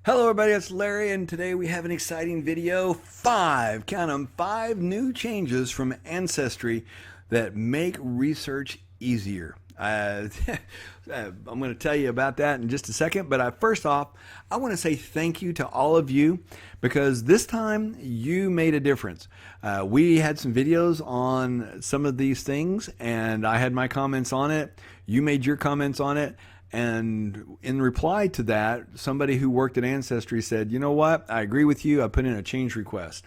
Hello everybody, it's Larry, and today we have an exciting video. Count them, 5 new changes from Ancestry that make research easier. I'm going to tell you about that in just a second, but first off, I want to say thank you to all of you because this time you made a difference. We had some videos on some of these things, and I had my comments on it. You made your comments on it. And in reply to that, somebody who worked at Ancestry said, you know what, I agree with you. I put in a change request.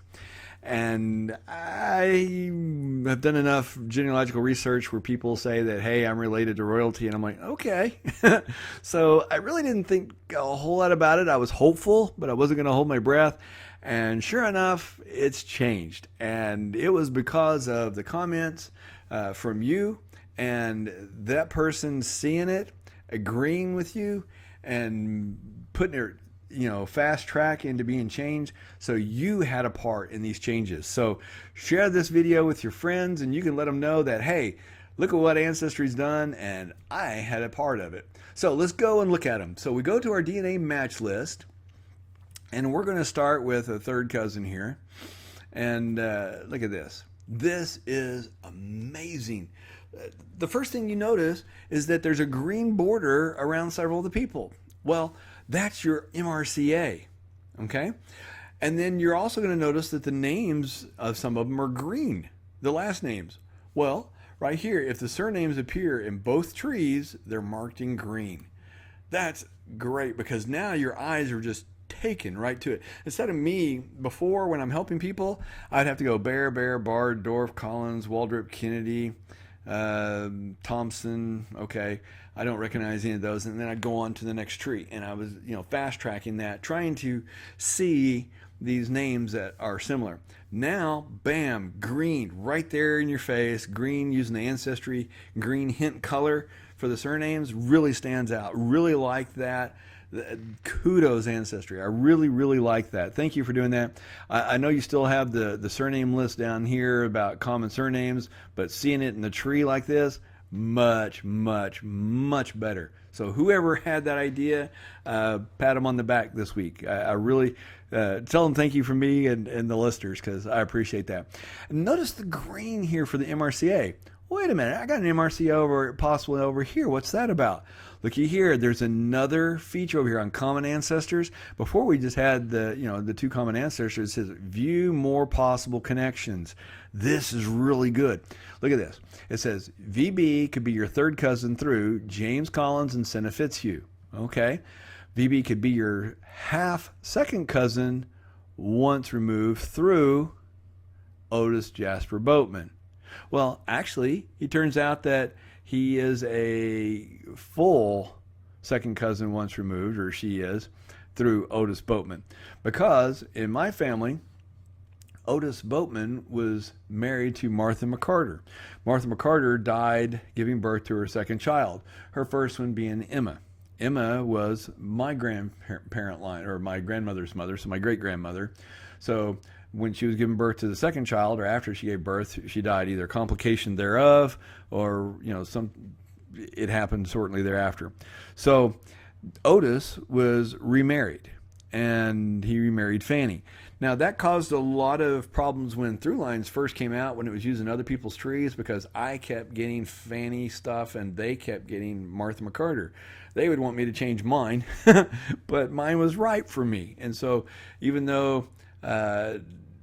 And I have done enough genealogical research where people say that, hey, I'm related to royalty. And I'm like, okay. So I really didn't think a whole lot about it. I was hopeful, but I wasn't going to hold my breath. And sure enough, it's changed. And it was because of the comments from you and that person seeing it, agreeing with you, and putting it, fast track into being changed. So you had a part in these changes. So share this video with your friends, and you can let them know that, hey, look at what Ancestry's done, and I had a part of it. So let's go and look at them. So we go to our DNA match list, and we're going to start with a third cousin here. And look at this. This is amazing. The first thing you notice is that there's a green border around several of the people. Well, that's your MRCA, okay? And then you're also going to notice that the names of some of them are green, the last names. Well, right here, if the surnames appear in both trees, they're marked in green. That's great because now your eyes are just taken right to it. Instead of me, before when I'm helping people, I'd have to go Bear, Bard, Dorff, Collins, Waldrop, Kennedy, Thompson. Okay, I don't recognize any of those, and then I'd go on to the next tree, and I was fast tracking that, trying to see these names that are similar. Now, bam, green right there in your face. Green, using the Ancestry green hint color for the surnames, really stands out. Really like that. Kudos, Ancestry. I really like that. Thank you for doing that. I know you still have the surname list down here about common surnames, but seeing it in the tree like this, much better. So whoever had that idea, pat them on the back this week. I really tell them thank you from me and the listeners, because I appreciate that. And notice the green here for the MRCA. Wait a minute, I got an MRCA possibly over here. What's that about? Looky here, there's another feature over here on common ancestors. Before we just had the two common ancestors. It says view more possible connections. This is really good. Look at this. It says VB could be your third cousin through James Collins and Senna Fitzhugh. Okay. VB could be your half second cousin once removed through Otis Jasper Boatman. Well, actually, it turns out that he is a full second cousin once removed, or she is, through Otis Boatman. Because in my family, Otis Boatman was married to Martha McCarter. Martha McCarter died giving birth to her second child, her first one being Emma. Emma was my grandparent line, or my grandmother's mother, so my great-grandmother. So when she was giving birth to the second child, or after she gave birth, she died, either complication thereof, or it happened shortly thereafter. So Otis was remarried, and he remarried Fanny. Now that caused a lot of problems when Through Lines first came out, when it was using other people's trees, because I kept getting Fanny stuff and they kept getting Martha McCarter. They would want me to change mine, but mine was right for me. And so even though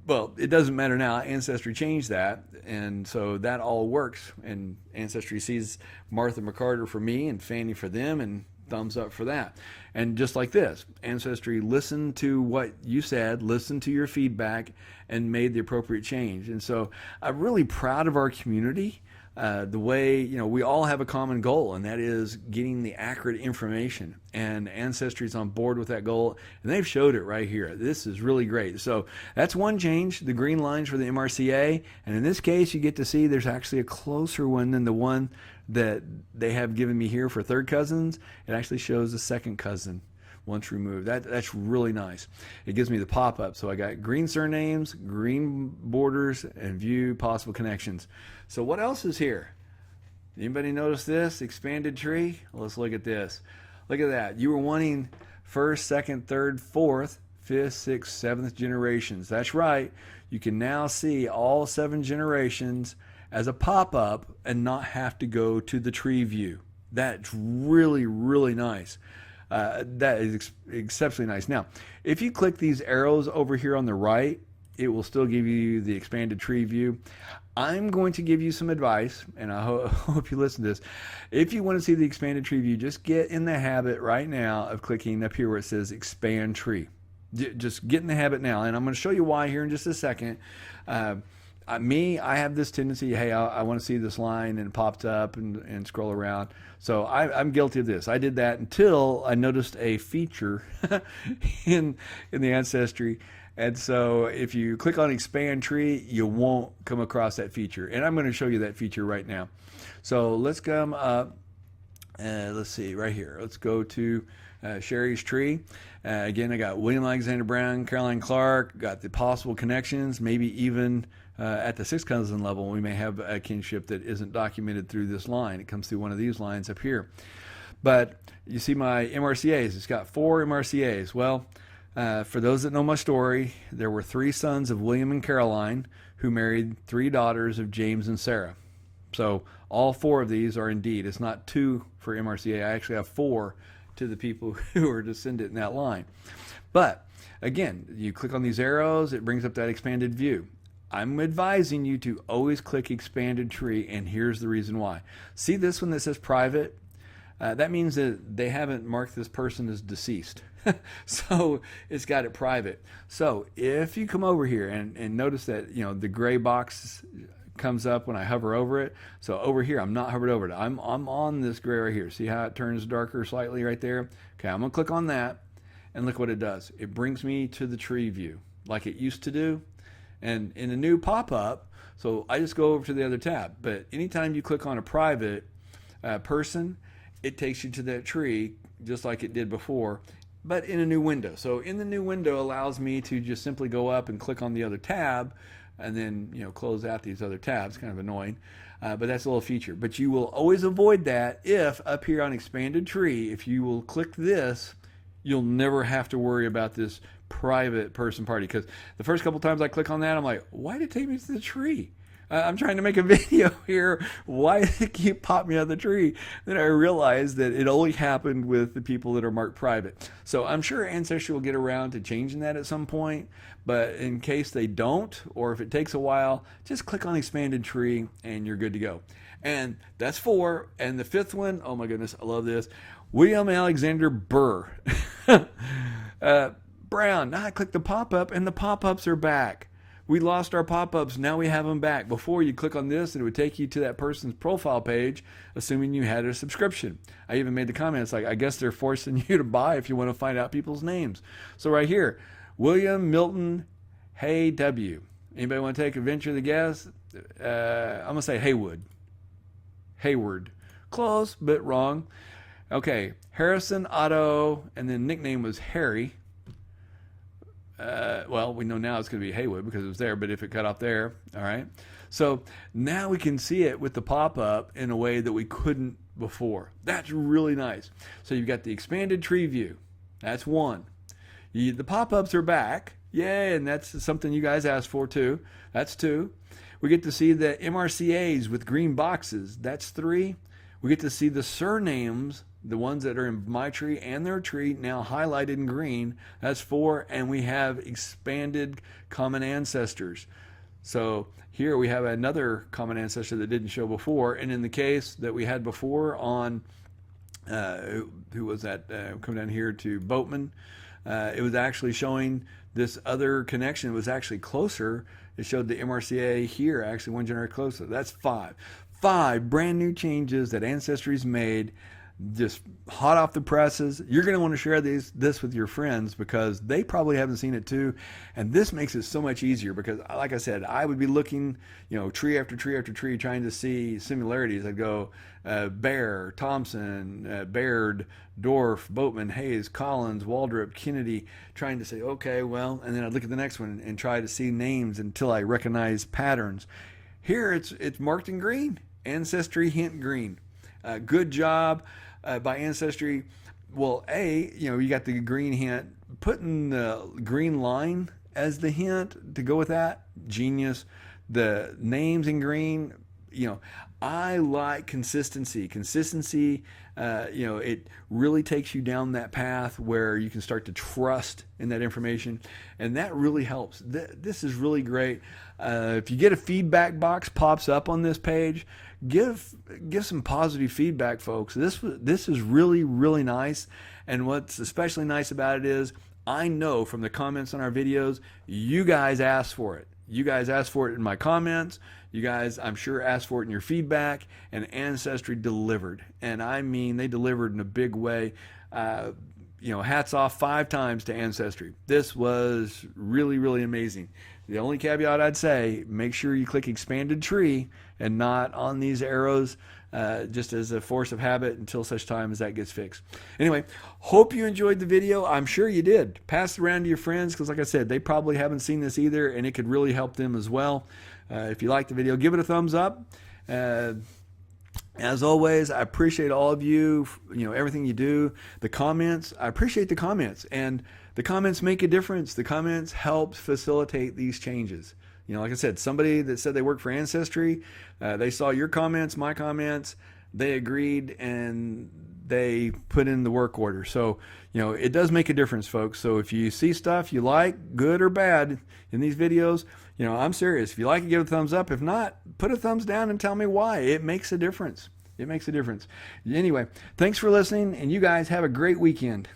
well, it doesn't matter now. Ancestry changed that, and so that all works. And Ancestry sees Martha McCarter for me and Fanny for them, and thumbs up for that. And just like this, Ancestry listened to what you said, listened to your feedback, and made the appropriate change. And so I'm really proud of our community. The way, we all have a common goal, and that is getting the accurate information. And Ancestry is on board with that goal, and they've showed it right here. This is really great. So that's one change, the green lines for the MRCA. And in this case, you get to see there's actually a closer one than the one that they have given me here for third cousins. It actually shows the second cousin once removed. That's really nice. It gives me the pop-up. So I got green surnames, green borders, and view possible connections. So what else is here? Anybody notice this expanded tree? Well, let's look at this. Look at that. You were wanting first, second, third, fourth, fifth, sixth, seventh generations. That's right. You can now see all 7 generations as a pop-up and not have to go to the tree view. That's really, really nice. That is exceptionally nice. Now, if you click these arrows over here on the right, it will still give you the expanded tree view. I'm going to give you some advice, and I hope you listen to this. If you want to see the expanded tree view, just get in the habit right now of clicking up here where it says expand tree. Just get in the habit now, and I'm going to show you why here in just a second. I have this tendency, hey, I want to see this line, and it pops up and scroll around. So I'm guilty of this. I did that until I noticed a feature in the Ancestry. And so if you click on expand tree, you won't come across that feature. And I'm going to show you that feature right now. So let's come up, let's see, right here. Let's go to Sherry's tree. Again, I got William Alexander Brown, Caroline Clark, got the possible connections, maybe even at the 6th cousin level, we may have a kinship that isn't documented through this line. It comes through one of these lines up here. But you see my MRCAs. It's got 4 MRCAs. Well, for those that know my story, there were 3 sons of William and Caroline who married 3 daughters of James and Sarah. So all 4 of these are indeed. It's not 2 for MRCA. I actually have 4 to the people who are descendant in that line. But again, you click on these arrows, it brings up that expanded view. I'm advising you to always click expanded tree, and here's the reason why. See this one that says private? That means that they haven't marked this person as deceased. So it's got it private. So if you come over here and notice that, you know, the gray box comes up when I hover over it. So over here, I'm not hovered over it. I'm on this gray right here. See how it turns darker slightly right there? Okay, I'm gonna click on that, and look what it does. It brings me to the tree view like it used to do. And in a new pop-up, so I just go over to the other tab. But anytime you click on a private person, it takes you to that tree just like it did before, but in a new window. So in the new window allows me to just simply go up and click on the other tab, and then, you know, close out these other tabs. Kind of annoying, but that's a little feature. But you will always avoid that if up here on expanded tree, if you will click this, you'll never have to worry about this private person party, because the first couple times I click on that, I'm like, why did it take me to the tree? I'm trying to make a video here. Why did it keep popping me out of the tree? Then I realized that it only happened with the people that are marked private. So I'm sure Ancestry will get around to changing that at some point, but in case they don't, or if it takes a while, just click on expanded tree and you're good to go. And that's 4. And the 5th one, oh my goodness, I love this. William Alexander Burr. Brown. Now I click the pop-up and the pop-ups are back. We lost our pop-ups. Now we have them back. Before, you click on this and it would take you to that person's profile page, assuming you had a subscription. I even made the comments like, I guess they're forcing you to buy if you want to find out people's names. So right here, William Milton Hay W. Anybody want to take a venture of the guess? I'm going to say Haywood. Hayward. Close, but wrong. Okay, Harrison Otto, and then nickname was Harry. Well, we know now it's going to be Haywood because it was there, but if it cut off there, all right. So now we can see it with the pop-up in a way that we couldn't before. That's really nice. So you've got the expanded tree view. That's 1. The pop-ups are back. Yay, and that's something you guys asked for too. That's 2. We get to see the MRCAs with green boxes. That's 3. We get to see the surnames, the ones that are in my tree and their tree, now highlighted in green. That's 4. And we have expanded common ancestors. So here we have another common ancestor that didn't show before. And in the case that we had before on, who was that, coming down here to Boatman, it was actually showing this other connection. It was actually closer. It showed the MRCA here, actually 1 generation closer. That's 5. 5 brand new changes that Ancestry's made, just hot off the presses. You're going to want to share this with your friends because they probably haven't seen it too. And this makes it so much easier because, like I said, I would be looking, you know, tree after tree after tree, trying to see similarities. I'd go Bear, Thompson, Baird, Dorff, Boatman, Hayes, Collins, Waldrop, Kennedy, trying to say, okay, well, and then I'd look at the next one and try to see names until I recognize patterns. Here it's marked in green. Ancestry hint green. Good job by Ancestry. Well, you got the green hint. Putting the green line as the hint to go with that, genius. The names in green, I like consistency. Consistency, it really takes you down that path where you can start to trust in that information, and that really helps. This is really great. If you get a feedback box pops up on this page, give some positive feedback, folks. This is really, really nice, and what's especially nice about it is I know from the comments on our videos, you guys asked for it. You guys asked for it in my comments. You guys, I'm sure, asked for it in your feedback, and Ancestry delivered. And I mean, they delivered in a big way. Hats off 5 times to Ancestry. This was really, really amazing. The only caveat I'd say, make sure you click expanded tree and not on these arrows, just as a force of habit until such time as that gets fixed. Anyway, hope you enjoyed the video. I'm sure you did. Pass it around to your friends because, like I said, they probably haven't seen this either, and it could really help them as well. If you liked the video, give it a thumbs up. As always, I appreciate all of you, everything you do. The comments, I appreciate the comments, and the comments make a difference. The comments help facilitate these changes. Like I said, somebody that said they work for Ancestry, they saw your comments, my comments, they agreed, and they put in the work order. So, it does make a difference, folks. So if you see stuff you like, good or bad, in these videos, I'm serious. If you like it, give it a thumbs up. If not, put a thumbs down and tell me why. It makes a difference. It makes a difference. Anyway, thanks for listening, and you guys have a great weekend.